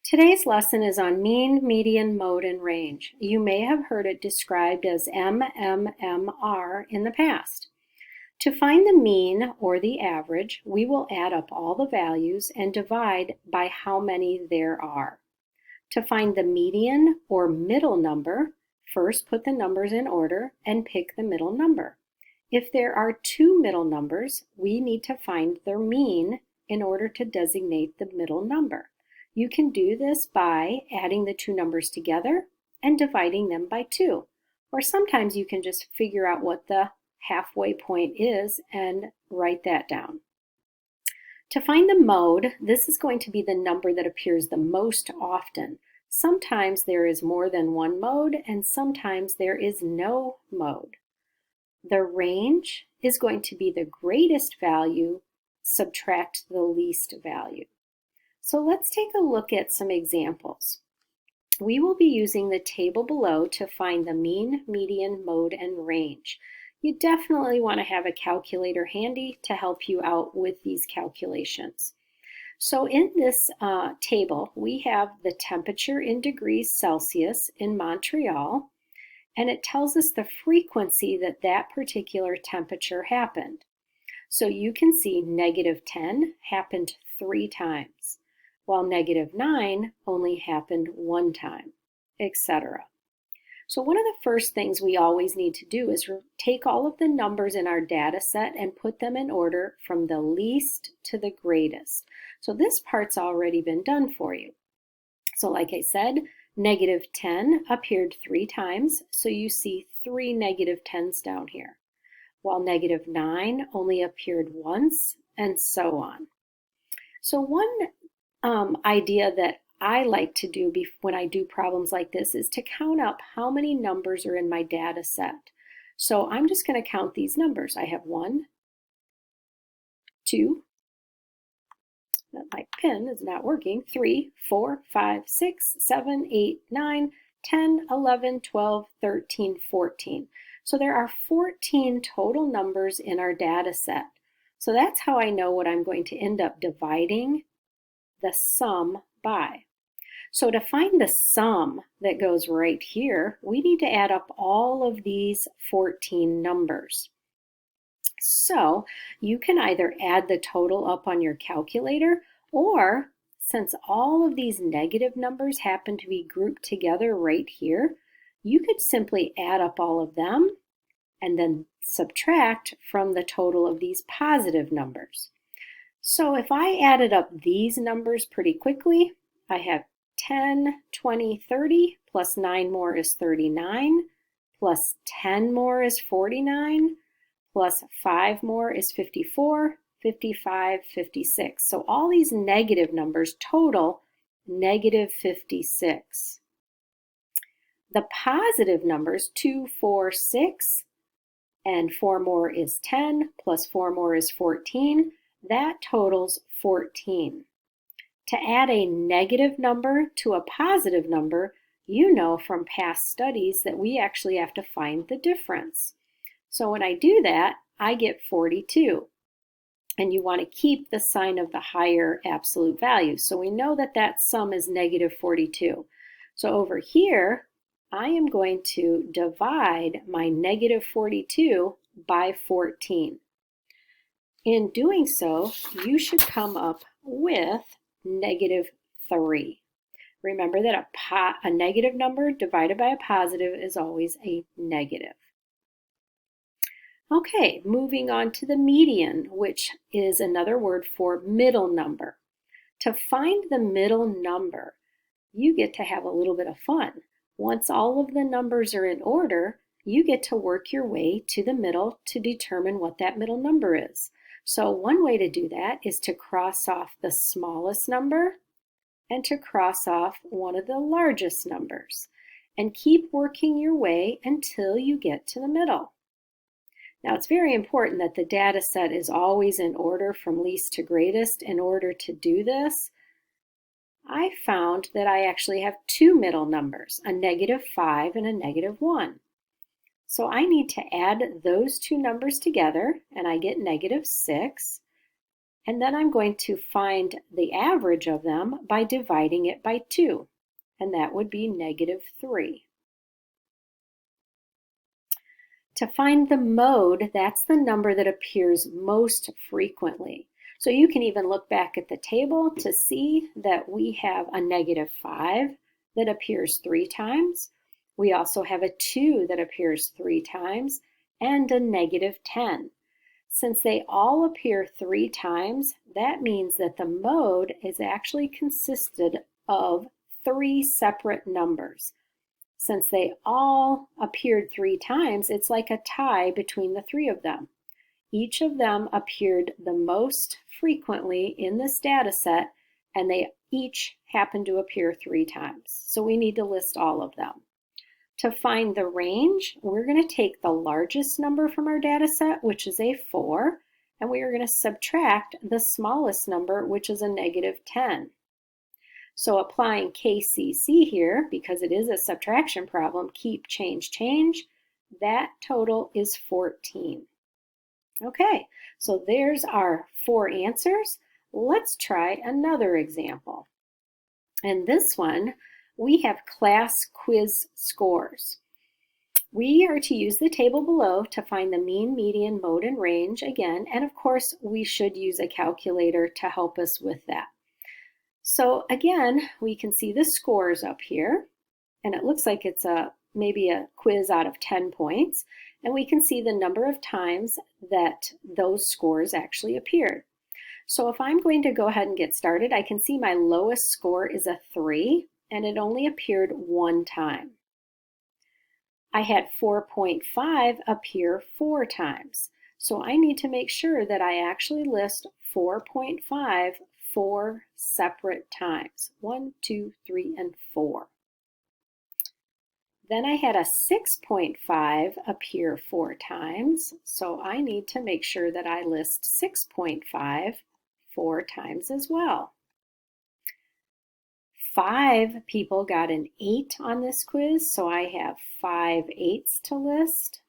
Today's lesson is on mean, median, mode, and range. You may have heard it described as MMMR in the past. To find the mean, or the average, we will add up all the values and divide by how many there are. To find the median, or middle number, first put the numbers in order and pick the middle number. If there are two middle numbers, we need to find their mean in order to designate the middle number. You can do this by adding the two numbers together and dividing them by 2. Or sometimes you can just figure out what the halfway point is and write that down. To find the mode, this is going to be the number that appears the most often. Sometimes there is more than one mode, and sometimes there is no mode. The range is going to be the greatest value, subtract the least value. So let's take a look at some examples. We will be using the table below to find the mean, median, mode, and range. You definitely want to have a calculator handy to help you out with these calculations. So in this table, we have the temperature in degrees Celsius in Montreal, and it tells us the frequency that that particular temperature happened. So you can see -10 happened 3 times, while -9 only happened 1 time, etc. So one of the first things we always need to do is take all of the numbers in our data set and put them in order from the least to the greatest. So this part's already been done for you. So like I said, -10 appeared 3 times, so you see 3 -10s down here, while -9 only appeared once, and so on. So one idea that I like to do when I do problems like this is to count up how many numbers are in my data set. So I'm just going to count these numbers. I have 1, 2, my pen is not working, 3, 4, 5, 6, 7, 8, 9, 10, 11, 12, 13, 14. So there are 14 total numbers in our data set. So that's how I know what I'm going to end up dividing the sum by. So to find the sum that goes right here, we need to add up all of these 14 numbers. So you can either add the total up on your calculator, or since all of these negative numbers happen to be grouped together right here, you could simply add up all of them and then subtract from the total of these positive numbers. So if I added up these numbers pretty quickly, I have 10, 20, 30, plus 9 more is 39, plus 10 more is 49, plus 5 more is 54, 55, 56. So all these negative numbers total -56. The positive numbers, 2, 4, 6, and 4 more is 10, plus 4 more is 14. That totals 14. To add a negative number to a positive number, you know from past studies that we actually have to find the difference. So when I do that, I get 42. And you want to keep the sign of the higher absolute value. So we know that that sum is -42. So over here, I am going to divide my -42 by 14. In doing so, you should come up with -3. Remember that a negative number divided by a positive is always a negative. Okay, moving on to the median, which is another word for middle number. To find the middle number, you get to have a little bit of fun. Once all of the numbers are in order, you get to work your way to the middle to determine what that middle number is. So one way to do that is to cross off the smallest number and to cross off one of the largest numbers, and keep working your way until you get to the middle. Now it's very important that the data set is always in order from least to greatest. In order to do this, I found that I actually have 2 middle numbers, a -5 and a -1. So I need to add those two numbers together, and I get -6. And then I'm going to find the average of them by dividing it by 2, and that would be -3. To find the mode, that's the number that appears most frequently. So you can even look back at the table to see that we have a -5 that appears 3 times. We also have a 2 that appears 3 times, and a -10. Since they all appear 3 times, that means that the mode is actually consisted of 3 separate numbers. Since they all appeared 3 times, it's like a tie between the 3 of them. Each of them appeared the most frequently in this data set, and they each happen to appear 3 times. So we need to list all of them. To find the range, we're going to take the largest number from our data set, which is a 4, and we are going to subtract the smallest number, which is a -10. So applying KCC here, because it is a subtraction problem, keep, change, that total is 14. Okay, so there's our 4 answers. Let's try another example. And this one, we have class quiz scores. We are to use the table below to find the mean, median, mode, and range again, and of course we should use a calculator to help us with that. So again, we can see the scores up here, and it looks like it's maybe a quiz out of 10 points, and we can see the number of times that those scores actually appeared. So if I'm going to go ahead and get started, I can see my lowest score is a 3, and it only appeared 1 time. I had 4.5 appear 4 times, so I need to make sure that I actually list 4.5 4 separate times. 1, 2, 3, and 4. Then I had a 6.5 appear 4 times, so I need to make sure that I list 6.5 4 times as well. 5 people got an 8 on this quiz, so I have 5 8s to list.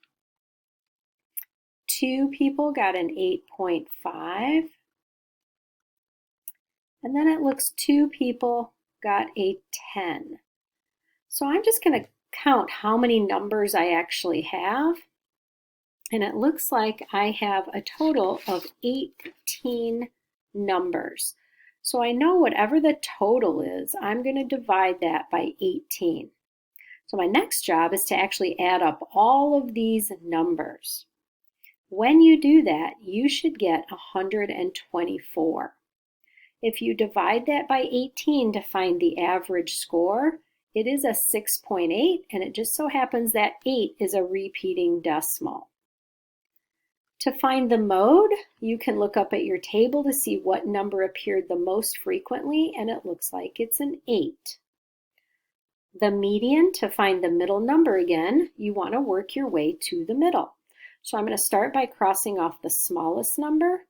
2 people got an 8.5. And then it looks 2 people got a 10. So I'm just going to count how many numbers I actually have. And it looks like I have a total of 18 numbers. So I know whatever the total is, I'm going to divide that by 18. So my next job is to actually add up all of these numbers. When you do that, you should get 124. If you divide that by 18 to find the average score, it is a 6.8, and it just so happens that 8 is a repeating decimal. To find the mode, you can look up at your table to see what number appeared the most frequently, and it looks like it's an 8. The median, to find the middle number again, you want to work your way to the middle. So I'm going to start by crossing off the smallest number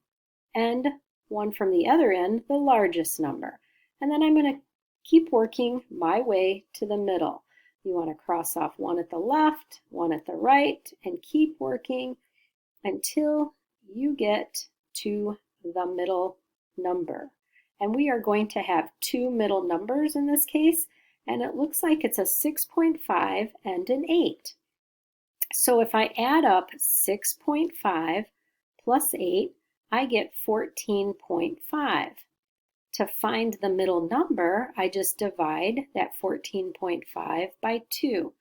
and one from the other end, the largest number. And then I'm going to keep working my way to the middle. You want to cross off one at the left, one at the right, and keep working until you get to the middle number. And we are going to have 2 middle numbers in this case, and it looks like it's a 6.5 and an 8. So if I add up 6.5 plus 8, I get 14.5. To find the middle number, I just divide that 14.5 by 2.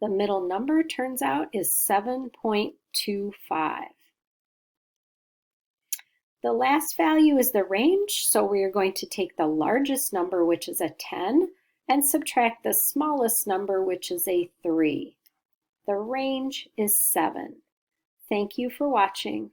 The middle number turns out is 7.25. The last value is the range, so we are going to take the largest number, which is a 10, and subtract the smallest number, which is a 3. The range is 7. Thank you for watching.